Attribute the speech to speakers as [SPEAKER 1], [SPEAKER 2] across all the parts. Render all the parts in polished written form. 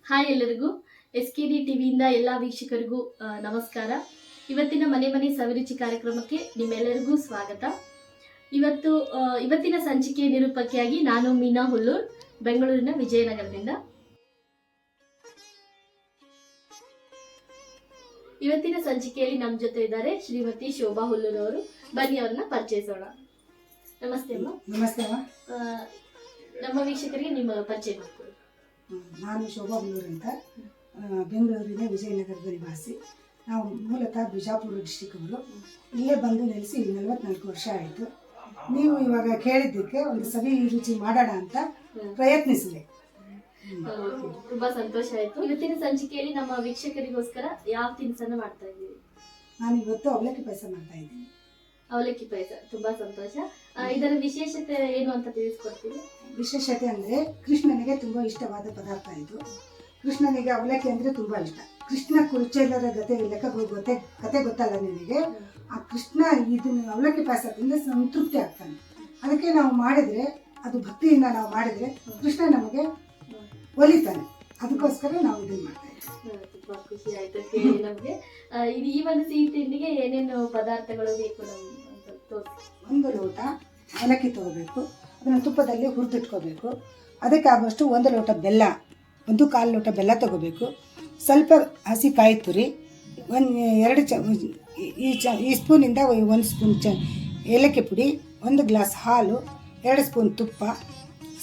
[SPEAKER 1] Hi ಎಲ್ಲರಿಗೂ SKD ಟಿವಿಯಿಂದ ಎಲ್ಲ ವೀಕ್ಷಕರಿಗೂ ನಮಸ್ಕಾರ. ಇವತ್ತಿನ ಮನೆ ಮನೆ ಸವಿರುಚಿ ಕಾರ್ಯಕ್ರಮಕ್ಕೆ ನಿಮ್ಮೆಲ್ಲರಿಗೂ ಸ್ವಾಗತ. ಇವತ್ತಿನ ಸಂಚಿಕೆ ನಿರೂಪಕಿಯಾಗಿ ನಾನು ಮೀನಾ ಹುಲ್ಲೂರ್, ಬೆಂಗಳೂರಿನ ವಿಜಯನಗರದಿಂದ. ಇವತ್ತಿನ ಸಂಚಿಕೆಯಲ್ಲಿ ನಮ್ಮ ಜೊತೆ ಇದ್ದಾರೆ ಶ್ರೀಮತಿ ಶೋಭಾ ಹುಲ್ಲೂರ್ ಅವರು. ಬನ್ನಿ ಅವ್ರನ್ನ ಪರಿಚಯಿಸೋಣ. ನಮಸ್ತೆ ಅಮ್ಮ.
[SPEAKER 2] ನಮಸ್ತೆ ಅಮ್ಮ.
[SPEAKER 1] ನಮ್ಮ ವೀಕ್ಷಕರಿಗೆ ನಿಮ್ಮ ಪರಿಚಯ ಮಾಡ್ಕೊಳ್ಳಿ.
[SPEAKER 2] ನಾನು ಶೋಭಾ ಹುಲ್ಲೂರ್ ಅಂತ, ಬೆಂಗಳೂರಿನ ವಿಜಯನಗರದ ನಿವಾಸಿ. ನಾವು ಮೂಲತಃ ಬಿಜಾಪುರ ಡಿಸ್ಟಿಕ್ ಅವರು. ಇಲ್ಲೇ ಬಂದು ನೆಲೆಸಿ 44 ವರ್ಷ ಆಯಿತು. ನೀವು ಇವಾಗ ಕೇಳಿದ್ದಕ್ಕೆ ಒಂದು ಸವಿ ರುಚಿ ಮಾಡೋಣ ಅಂತ ಪ್ರಯತ್ನಿಸಿದೆ.
[SPEAKER 1] ತುಂಬಾ ಸಂತೋಷ ಆಯ್ತು. ಇವತ್ತಿನ ಸಂಚಿಕೆಯಲ್ಲಿ ನಮ್ಮ ವೀಕ್ಷಕರಿಗೋಸ್ಕರ ಯಾವ ತಿನಿಸನ್ನ ಮಾಡ್ತಾ ಇದ್ದೀವಿ?
[SPEAKER 2] ನಾನು ಇವತ್ತು ಅವಲಕ್ಕಿ ಪಾಯಸ ಮಾಡ್ತಾ ಇದ್ದೀನಿ.
[SPEAKER 1] ಅವಲಕ್ಕಿ ಪಾಯಸ, ತುಂಬಾ ಸಂತೋಷ. ಇದರ ವಿಶೇಷತೆ ಏನು ಅಂತ ತಿಳಿಸ್ಕೊಡ್ತೀವಿ?
[SPEAKER 2] ವಿಶೇಷತೆ ಅಂದರೆ ಕೃಷ್ಣನಿಗೆ ತುಂಬ ಇಷ್ಟವಾದ ಪದಾರ್ಥ ಇದು. ಕೃಷ್ಣನಿಗೆ ಅವಲಕ್ಕಿ ಅಂದರೆ ತುಂಬ ಇಷ್ಟ. ಕೃಷ್ಣ ಕುರುಚೇಲರ ಕತೆ ಗೊತ್ತಲ್ಲ ನಿನಗೆ? ಆ ಕೃಷ್ಣ ಇದನ್ನು ಅವಲಕ್ಕಿ ಪಾಯಸ ತಿಂದರೆ ಸಂತೃಪ್ತಿ ಆಗ್ತಾನೆ. ಅದಕ್ಕೆ ನಾವು ಮಾಡಿದರೆ, ಅದು ಭಕ್ತಿಯಿಂದ ನಾವು ಮಾಡಿದರೆ ಕೃಷ್ಣ ನಮಗೆ ಒಲಿತಾನೆ. ಅದಕ್ಕೋಸ್ಕರ ನಾವು ಇದನ್ನು ಮಾಡ್ತಾ ಇದ್ದೀವಿ.
[SPEAKER 1] ತುಂಬಾ ಖುಷಿ ಆಯ್ತು ಕೇಳಿ ನಮಗೆ. ಈ ಒಂದು ಸಿಹಿ ತಿಂಡಿಗೆ ಏನೇನು ಪದಾರ್ಥಗಳು ಬೇಕು ಅಂತ ತೋರಿಸಿ.
[SPEAKER 2] 1 ಲೋಟ ಅವಲಕ್ಕಿ ತಗೋಬೇಕು, ಅದನ್ನು ತುಪ್ಪದಲ್ಲಿ ಹುರಿದಿಟ್ಕೋಬೇಕು. ಅದಕ್ಕಾಗುವಷ್ಟು 1 ಲೋಟ ಬೆಲ್ಲ, 1/4 ಲೋಟ ಬೆಲ್ಲ ತಗೋಬೇಕು. ಸ್ವಲ್ಪ ಹಸಿ ಕಾಯಿ ತುರಿ, 2 ಈ ಸ್ಪೂನಿಂದ 1 ಸ್ಪೂನ್ ಏಲಕ್ಕಿ ಪುಡಿ, 1 ಗ್ಲಾಸ್ ಹಾಲು, 2 ಸ್ಪೂನ್ ತುಪ್ಪ,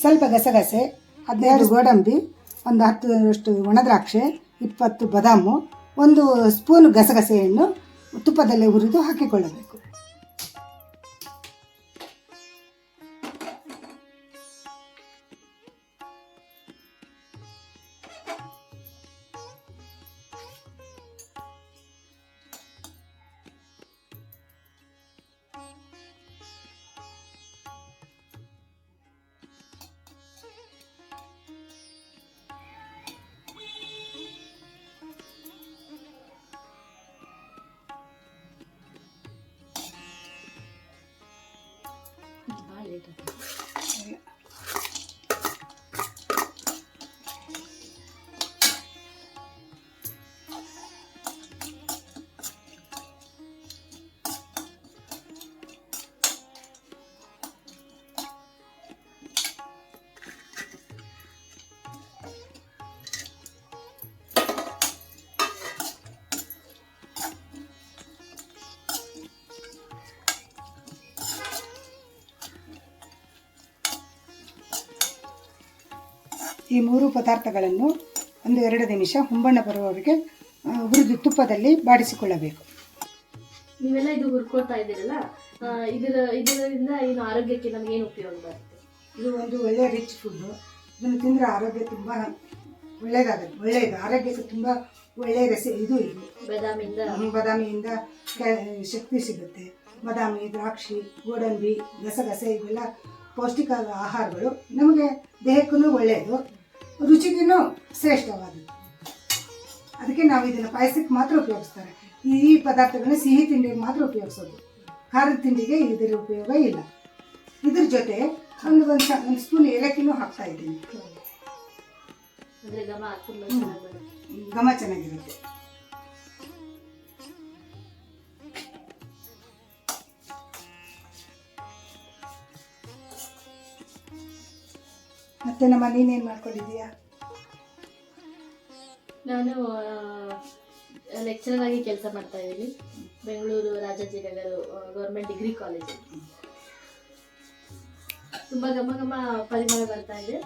[SPEAKER 2] ಸ್ವಲ್ಪ ಗಸಗಸೆ, 12 ಗೋಡಂಬಿ, ಒಂದು 10 ಒಣದ್ರಾಕ್ಷೆ, 20 ಬಾದಾಮು, 1 ಸ್ಪೂನ್ ಗಸಗಸೆಯನ್ನು ತುಪ್ಪದಲ್ಲಿ ಹುರಿದು ಹಾಕಿಕೊಳ್ಳಬೇಕು. ಈ 3 ಪದಾರ್ಥಗಳನ್ನು 1-2 ನಿಮಿಷ ಹುಂಬಣ್ಣ ಬರುವವರೆಗೆ ಹುರಿದು ತುಪ್ಪದಲ್ಲಿ ಬಾಡಿಸಿಕೊಳ್ಳಬೇಕು.
[SPEAKER 1] ನೀವೆಲ್ಲ ಇದು ಹುರ್ಕೊಳ್ತಾ ಇದ್ದೀರಲ್ಲ, ಇದರಿಂದ ಏನು ಆರೋಗ್ಯಕ್ಕೆ ನಮಗೇನು ಉಪಯೋಗ ಬರುತ್ತೆ?
[SPEAKER 2] ಇದು ಒಂದು ಒಳ್ಳೆಯ ರಿಚ್ ಫುಡ್ಡು. ಇದನ್ನು ತಿಂದರೆ ಆರೋಗ್ಯ ತುಂಬ ಒಳ್ಳೆಯದಾಗುತ್ತೆ. ಒಳ್ಳೆಯದು, ಆರೋಗ್ಯಕ್ಕೆ ತುಂಬ ಒಳ್ಳೆಯ ಇದು ಬಾದಾಮಿಯಿಂದ ಶಕ್ತಿ ಸಿಗುತ್ತೆ. ಬಾದಾಮಿ, ದ್ರಾಕ್ಷಿ, ಗೋಡಂಬಿ, ಗಸಗಸೆ ಇವೆಲ್ಲ ಪೌಷ್ಟಿಕ ಆಹಾರಗಳು. ನಮಗೆ ದೇಹಕ್ಕೂ ಒಳ್ಳೆಯದು, ರುಚಿಗೂ ಶ್ರೇಷ್ಠವಾದದ್ದು. ಅದಕ್ಕೆ ನಾವು ಇದನ್ನು ಪಾಯಸಕ್ಕೆ ಮಾತ್ರ ಉಪಯೋಗಿಸ್ತಾರೆ. ಈ ಪದಾರ್ಥಗಳನ್ನ ಸಿಹಿ ತಿಂಡಿಗೆ ಮಾತ್ರ ಉಪಯೋಗಿಸೋದು. ಖಾರದ ತಿಂಡಿಗೆ ಇದರ ಉಪಯೋಗ ಇಲ್ಲ. ಇದ್ರ ಜೊತೆ ಒಂದು ಸ್ಪೂನ್ ಏಲಕ್ಕಿನೂ ಹಾಕ್ತಾ ಇದ್ದೀನಿ. ಘಮ ಚೆನ್ನಾಗಿರುತ್ತೆ. ಮತ್ತೆ ನಮ್ಮ ನೀನೇನು ಮಾಡ್ಕೊಂಡಿದ್ದೀಯಾ?
[SPEAKER 1] ನಾನು ಲೆಕ್ಚರರ್ ಆಗಿ ಕೆಲಸ ಮಾಡ್ತಾ ಇದ್ದೀನಿ, Bengaluru Rajajinagar government degree college. ತುಂಬಾ ಘಮ ಪರಿಮಳ ಬರ್ತಾ ಇದೆ.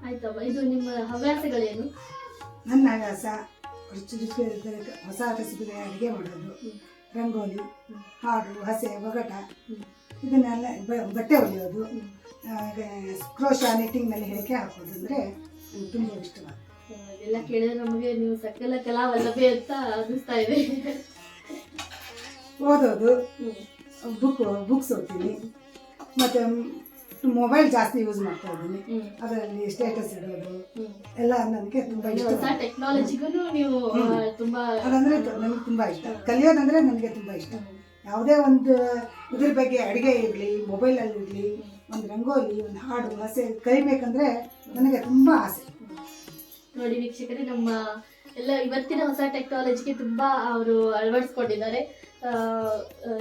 [SPEAKER 1] ಆಯ್ತಮ್ಮ, ಇದು ನಿಮ್ಮ ಹವ್ಯಾಸಗಳೇನು?
[SPEAKER 2] ನನ್ನ ಹವ್ಯಾಸ ಹೊಸ ರೆಸಿಪಿ ಅಡುಗೆ ಮಾಡೋದು, ರಂಗೋಲಿ, ಹಾಡು, ಹಸೆ, ಒಗಟ, ಇದನ್ನೆಲ್ಲ ಬಟ್ಟೆ ಹೊಲಿಯೋದು, ಕ್ರೋಶ, ನೆಟ್ಟಿಂಗ್ನಲ್ಲಿ ಹೇಳಿಕೆ ಹಾಕೋದು ಅಂದರೆ ನನಗೆ ತುಂಬ ಇಷ್ಟವಾದ.
[SPEAKER 1] ಎಲ್ಲ ಕೇಳಿದ್ರೆ ನಮಗೆ ನೀವು ಸಕಲ ಕಲಾವಲ್ಲಭೆ ಅಂತ ಅನ್ನಿಸ್ತಾ ಇದೆ.
[SPEAKER 2] ಓದೋದು, ಬುಕ್ಸ್ ಓದ್ತೀನಿ, ಮತ್ತು ಮೊಬೈಲ್ ಜಾಸ್ತಿ ಯೂಸ್ ಮಾಡ್ತಾ ಇದ್ದೀನಿ. ಅದರಲ್ಲಿ ಸ್ಟೇಟಸ್ ಇಡೋದು ಎಲ್ಲ ನನಗೆ ತುಂಬ ಇಷ್ಟ.
[SPEAKER 1] ಟೆಕ್ನಾಲಜಿಗೂ ನೀವು ತುಂಬ
[SPEAKER 2] ಅದಂದರೆ ನನಗೆ ತುಂಬ ಇಷ್ಟ. ಕಲಿಯೋದಂದರೆ ನನಗೆ ತುಂಬ ಇಷ್ಟ. ಯಾವುದೇ ಒಂದು ಇದ್ರ ಬಗ್ಗೆ ಅಡುಗೆ ಇರಲಿ, ಮೊಬೈಲಲ್ಲಿ ಇರಲಿ, ಒಂದು ರಂಗೋಲಿ, ಒಂದು ಹಾಡು, ಹಸೆ ಕಲಿಬೇಕಂದ್ರೆ ನನಗೆ ತುಂಬ ಆಸೆ.
[SPEAKER 1] ನೋಡಿ ವೀಕ್ಷಕರೇ, ನಮ್ಮ ಎಲ್ಲ ಇವತ್ತಿನ ಹೊಸ ಟೆಕ್ನಾಲಜಿಗೆ ತುಂಬಾ ಅವರು ಅಳವಡಿಸ್ಕೊಂಡಿದ್ದಾರೆ.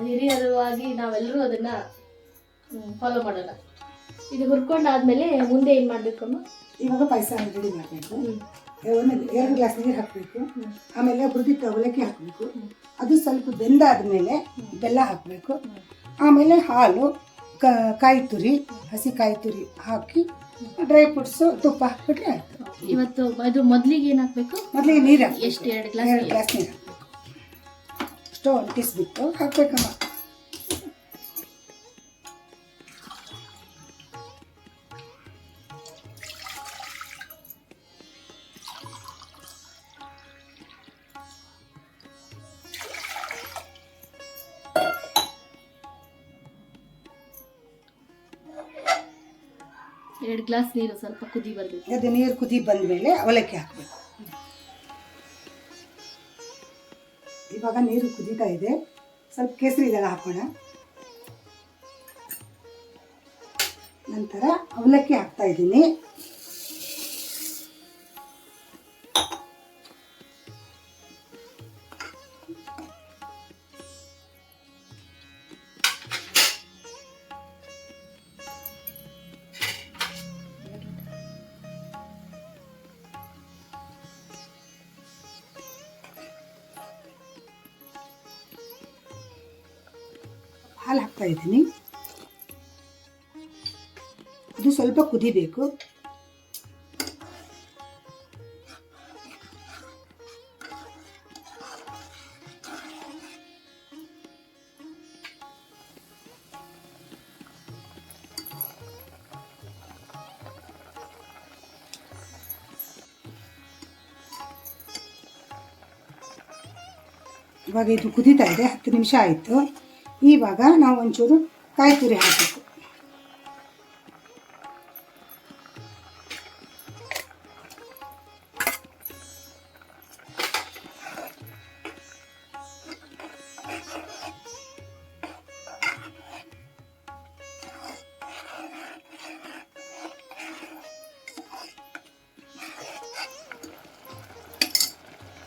[SPEAKER 1] ಹಿರಿಯರು ಆಗಿ ನಾವೆಲ್ಲರೂ ಅದನ್ನ ಫಾಲೋ ಮಾಡೋಣ. ಇದು ಹುರ್ಕೊಂಡಾದ್ಮೇಲೆ ಮುಂದೆ ಏನ್ ಮಾಡ್ಬೇಕಮ್ಮ?
[SPEAKER 2] ಇವಾಗ ಪಾಯಸ ರೆಡಿ ಮಾಡಬೇಕು. 2 ಗ್ಲಾಸ್ ನೀರು ಹಾಕಬೇಕು. ಆಮೇಲೆ ಹುರಿದಿಟ್ಟ ಅವಲಕ್ಕಿ ಹಾಕಬೇಕು. ಅದು ಸ್ವಲ್ಪ ಬೆಂದಾದ್ಮೇಲೆ ಬೆಲ್ಲ ಹಾಕಬೇಕು. ಆಮೇಲೆ ಹಾಲು, ಕಾಯಿ ತುರಿ, ಹಸಿ ಕಾಯಿ ತುರಿ ಹಾಕಿ ಡ್ರೈ ಫ್ರೂಟ್ಸು, ತುಪ್ಪ ಹಾಕ್ಬಿಟ್ರೆ ಆಯ್ತು.
[SPEAKER 1] ಇವತ್ತು ಅದು ಮೊದಲಿಗೆ ಏನು ಹಾಕಬೇಕು?
[SPEAKER 2] ಮೊದಲಿಗೆ ನೀರು ಹಾಕಿ
[SPEAKER 1] ಎಷ್ಟು? 2 ಗ್ಲಾಸ್
[SPEAKER 2] ನೀರು ಹಾಕಬೇಕು. ಸ್ಟವ್ ಅಂಟಿಸ್ಬಿಟ್ಟು ಹಾಕ್ಬೇಕಮ್ಮ.
[SPEAKER 1] ಎರಡು ಗ್ಲಾಸ್ ನೀರು ಸ್ವಲ್ಪ ಕುದಿ ಬರಬೇಕು.
[SPEAKER 2] ಅದು ನೀರು ಕುದಿ ಬಂದಮೇಲೆ ಅವಲಕ್ಕಿ ಹಾಕಬೇಕು. ಇವಾಗ ನೀರು ಕುದೀತಾ ಇದೆ. ಸ್ವಲ್ಪ ಕೇಸರಿ ಇದೆಲ್ಲ ಹಾಕೋಣ. ನಂತರ ಅವಲಕ್ಕಿ ಹಾಕ್ತಾ ಇದ್ದೀನಿ. ಹಾಲು ಹಾಕ್ತಾ ಇದ್ದೀನಿ. ಅದು ಸ್ವಲ್ಪ ಕುದಿಬೇಕು. ಇವಾಗ ಇದು ಕುದೀತಾ ಇದೆ. 10 ನಿಮಿಷ ಆಯಿತು. ಇವಾಗ ನಾವು ಒಂಚೂರು ಕಾಯಿ ತುರಿ ಹಾಕಬೇಕು.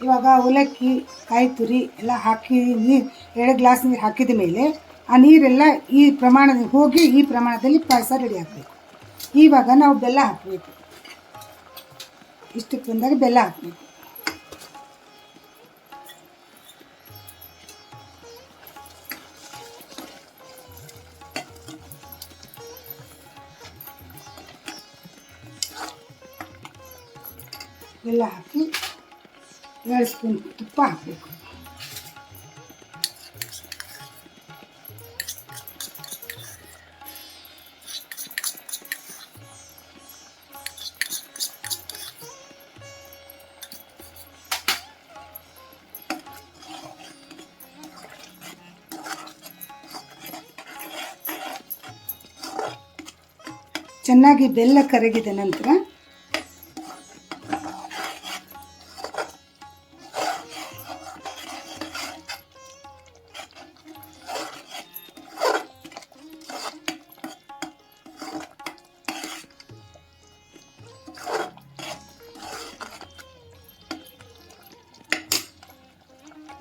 [SPEAKER 2] ಇವಾಗ ಅವಲಕ್ಕಿ, ಕಾಯಿ ತುರಿ ಎಲ್ಲ ಹಾಕಿ 2 ಗ್ಲಾಸ್ ನೀರು ಹಾಕಿದ ಮೇಲೆ ಆ ನೀರೆಲ್ಲ ಈ ಪ್ರಮಾಣದಲ್ಲಿ ಹೋಗಿ ಈ ಪ್ರಮಾಣದಲ್ಲಿ ಪಾಯಸ ರೆಡಿ ಹಾಕಬೇಕು. ಇವಾಗ ನಾವು ಬೆಲ್ಲ ಹಾಕಬೇಕು. ಇಷ್ಟಕ್ಕೆ ಬಂದಾಗ ಬೆಲ್ಲ ಹಾಕಬೇಕು. ಬೆಲ್ಲ ಹಾಕಿ 2 ಸ್ಪೂನ್ ತುಪ್ಪ ಹಾಕಬೇಕು. ಚೆನ್ನಾಗಿ ಬೆಲ್ಲ ಕರಗಿದ ನಂತರ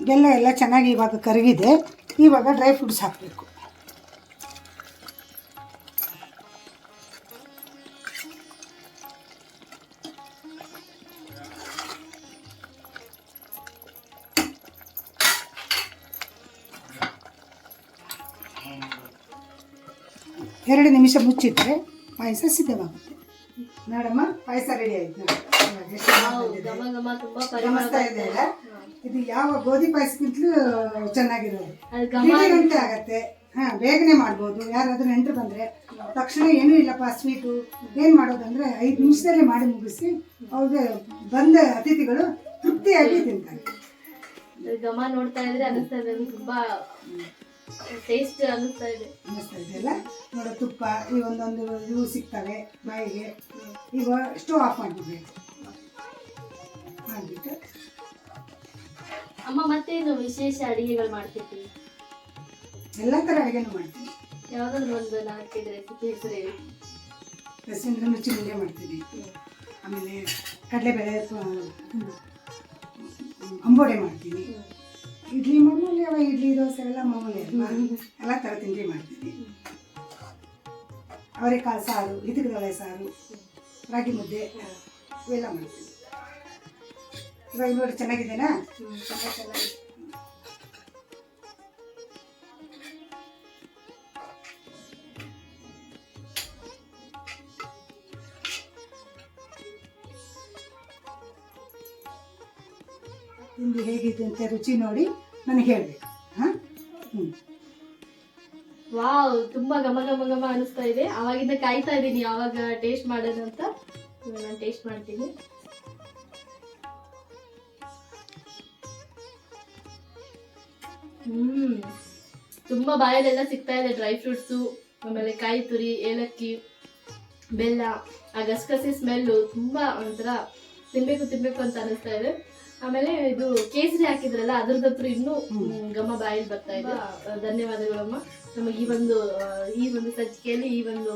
[SPEAKER 2] ಬೆಲ್ಲ ಎಲ್ಲ ಚೆನ್ನಾಗಿ ಇವಾಗ ಕರಗಿದೆ. ಇವಾಗ ಡ್ರೈ ಫ್ರೂಟ್ಸ್ ಹಾಕಬೇಕು. ಎರಡು ನಿಮಿಷ ಮುಚ್ಚಿಟ್ರೆ ಪಾಯಸ ಸಿದ್ಧವಾಗುತ್ತೆ. ನೋಡಮ್ಮ, ಪಾಯಸ ರೆಡಿ ಆಯ್ತು. ಗಮನಿಸ್ತಾ ಇದೆ ಅಲ್ಲ? ಇದು ಯಾವ ಗೋಧಿ ಪಾಯಸಕ್ಕಿಂತಲೂ ಚೆನ್ನಾಗಿರೋದು. ಗಂಟೆ ಆಗತ್ತೆ. ಬೇಗನೆ ಮಾಡ್ಬೋದು. ಯಾರಾದ್ರೂ ನೆಂಟರು ಬಂದ್ರೆ ತಕ್ಷಣ ಏನೂ ಇಲ್ಲಪ್ಪ ಸ್ವೀಟು ಏನು ಮಾಡೋದಂದ್ರೆ 5 ನಿಮಿಷದಲ್ಲೇ ಮಾಡಿ ಮುಗಿಸಿ ಅವ್ರಿಗೆ ಬಂದ ಅತಿಥಿಗಳು ತೃಪ್ತಿಯಾಗಿ ತಿಂತಾರೆ.
[SPEAKER 1] ಘಮ ನೋಡ್ತಾ ಇದ್ರೆ ಅನಿಸ್ತಾ ಇದೆ, ತುಂಬಾ ಟೇಸ್ಟ್ ಅನಿಸ್ತಾ
[SPEAKER 2] ಇದೆಯಲ್ಲ. ನೋಡೋ ತುಪ್ಪ ಈ ಒಂದೊಂದು ಇವು ಸಿಗ್ತವೆ ಬಾಯಿಗೆ. ಈಗ ಸ್ಟವ್ ಆಫ್ ಮಾಡಿಬಿಡ್ಬೇಕು. ಮಾಡಿಬಿಟ್ಟು
[SPEAKER 1] ಅಮ್ಮ ಮತ್ತೇನು ವಿಶೇಷ ಅಡಿಗೆಗಳು ಮಾಡ್ತಿರ್ತೀವಿ?
[SPEAKER 2] ಎಲ್ಲ ಥರ ಅಡುಗೆನೂ ಮಾಡ್ತೀನಿ.
[SPEAKER 1] ಯಾವ್ದಾದ್ರು ಒಂದು 4-5 ರೆಸಿಪಿ ಹೆಸರು ಹೇಳಿ.
[SPEAKER 2] ಮಿರ್ಚಿ ಉಂಡೆ ಮಾಡ್ತೀನಿ. ಆಮೇಲೆ ಕಡಲೆಬೇಳೆ ಅಂಬೋಡೆ ಮಾಡ್ತೀನಿ. ಇಡ್ಲಿ ಮಾಮೂಲಿ ಅವ ಇಡ್ಲಿ ದೋಸೆ ಎಲ್ಲ ಮಾಮೂಲಿ ಅಲ್ವಾ, ಎಲ್ಲ ಥರ ತಿಂಡಿ ಮಾಡ್ತೀನಿ. ಅವರೆಕಾಳು ಸಾರು, ಹಿದಕಬೇಳೆ ಸಾರು, ರಾಗಿ ಮುದ್ದೆ ಇವೆಲ್ಲ ಮಾಡ್ತೀನಿ. ಇವಾಗ ನೋಡಿ ಚೆನ್ನಾಗಿದೆನಾ?
[SPEAKER 1] ಚೆನ್ನಾಗಿದೆ.
[SPEAKER 2] ತಿಂದು ಹೇಗಿದೆ ಅಂತ ರುಚಿ ನೋಡಿ ನನಗೆ ಹೇಳಬೇಕು. ಹಾಂ,
[SPEAKER 1] ವಾವ್, ತುಂಬಾ ಘಮ ಘಮ ಘಮ ಅನಿಸ್ತಾ ಇದೆ. ಆವಾಗಿಂದ ಕಾಯ್ತಾ ಇದ್ದೀನಿ ಯಾವಾಗ ಟೇಸ್ಟ್ ಮಾಡೋದು ಅಂತ. ನಾನು ಟೇಸ್ಟ್ ಮಾಡ್ತೀನಿ. ತುಂಬಾ ಬಾಯಲ್ಲೆಲ್ಲ ಸಿಗ್ತಾ ಇದೆ ಡ್ರೈ ಫ್ರೂಟ್ಸು, ಆಮೇಲೆ ಕಾಯಿ ತುರಿ, ಏಲಕ್ಕಿ, ಬೆಲ್ಲ, ಆ ಗಸಗಸೆ ಸ್ಮೆಲ್ಲು ತುಂಬಾ ಒಂಥರ ತಿನ್ಬೇಕು ಅಂತ ಅನಿಸ್ತಾ ಇದೆ. ಆಮೇಲೆ ಇದು ಕೇಸರಿ ಹಾಕಿದ್ರಲ್ಲ ಅದ್ರದ್ದು ಇನ್ನೂ ಘಮ ಬಾಯಲ್ಲಿ ಬರ್ತಾ ಇದೆ. ಧನ್ಯವಾದಗಳಮ್ಮ ನಮಗೆ ಈ ಒಂದು ಸಂಚಿಕೆಯಲ್ಲಿ ಈ ಒಂದು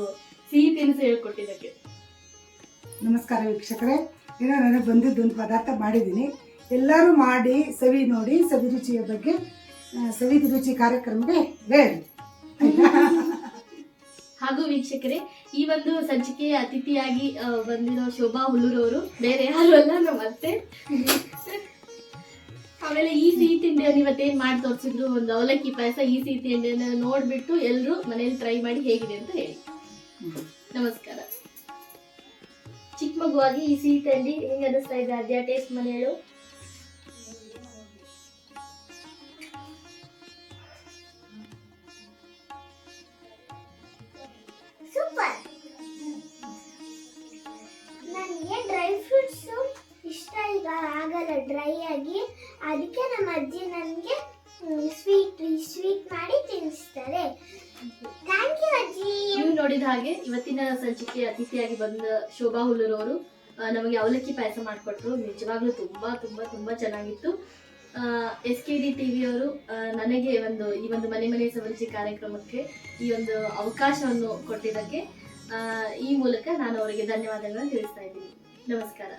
[SPEAKER 1] ಸಿಹಿ ತಿನಿಸು ಹೇಳ್ಕೊಟ್ಟಿದ್ದಕ್ಕೆ.
[SPEAKER 2] ನಮಸ್ಕಾರ ವೀಕ್ಷಕರೇ. ಏನೋ ನನಗೆ ಬಂದಿದ್ದೊಂದು ಪದಾರ್ಥ ಮಾಡಿದ್ದೀನಿ. ಎಲ್ಲರೂ ಮಾಡಿ ಸವಿ ನೋಡಿ, ಸವಿ ರುಚಿಯ ಬಗ್ಗೆ ಸವಿ ರುಚಿ ಕಾರ್ಯಕ್ರಮಕ್ಕೆ ಹೇಳಿ.
[SPEAKER 1] ಹಾಗೂ ವೀಕ್ಷಕರೇ, ಈ ಒಂದು ಸಂಚಿಕೆಯ ಅತಿಥಿಯಾಗಿ ಬಂದಿರೋ ಶೋಭಾ ಹುಲ್ಲೂರವರು ಬೇರೆ ಯಾರು ಅಲ್ಲ, ನಮ್ಮ ಅತ್ತೆ. ಆಮೇಲೆ ಈ ಸಿಹಿ ತಿಂಡಿಯನ್ನು ಇವತ್ತೇನು ಮಾಡಿ ತೋರಿಸಿದ್ರು, ಒಂದು ಅವಲಕ್ಕಿ ಪಾಯಸ. ಈ ಸಿಹಿ ತಿಂಡಿಯನ್ನು ನೋಡ್ಬಿಟ್ಟು ಎಲ್ಲರೂ ಮನೇಲಿ ಟ್ರೈ ಮಾಡಿ ಹೇಗಿದೆ ಅಂತ ಹೇಳಿ. ನಮಸ್ಕಾರ. ಚಿಕ್ಕ ಮಗುವಾಗಿ ಈ ಸಿಹಿ ತಿಂಡಿ ಹೆಂಗೆ ಅನಿಸ್ತಾ ಇದೆ ಅದ್ಯಾ? ಟೇಸ್ಟ್ ಮನೆ ಹೇಳು.
[SPEAKER 3] ಸೂಪರ್. ನನಗೆ ಡ್ರೈ ಫ್ರೂಟ್ಸ್ ಇಷ್ಟ ಈಗ ಆಗಲ್ಲ ಡ್ರೈ ಆಗಿ, ಅದಕ್ಕೆ ನಮ್ಮ ಅಜ್ಜಿ ನನಗೆ ಸ್ವೀಟ್ ಮಾಡಿ ತಿನ್ನಿಸ್ತಾರೆ. ಥ್ಯಾಂಕ್ ಯು ಅಜ್ಜಿ.
[SPEAKER 1] ನೀವು ನೋಡಿದ ಹಾಗೆ ಇವತ್ತಿನ ಸಂಚಿಕೆ ಅತಿಥಿಯಾಗಿ ಬಂದ ಶೋಭಾ ಹುಲ್ಲೂರವರು ನಮಗೆ ಅವಲಕ್ಕಿ ಪಾಯಸ ಮಾಡಿಕೊಟ್ರು. ನಿಜವಾಗ್ಲೂ ತುಂಬಾ ತುಂಬಾ ತುಂಬಾ ಚೆನ್ನಾಗಿತ್ತು. SKD ಟಿವಿಯವರು ನನಗೆ ಈ ಒಂದು ಮನೆ ಸವರುಚಿ ಕಾರ್ಯಕ್ರಮಕ್ಕೆ ಈ ಒಂದು ಅವಕಾಶವನ್ನು ಕೊಟ್ಟಿದ್ದಕ್ಕೆ ಈ ಮೂಲಕ ನಾನು ಅವರಿಗೆ ಧನ್ಯವಾದಗಳನ್ನು ತಿಳಿಸ್ತಾ ಇದ್ದೀನಿ. ನಮಸ್ಕಾರ.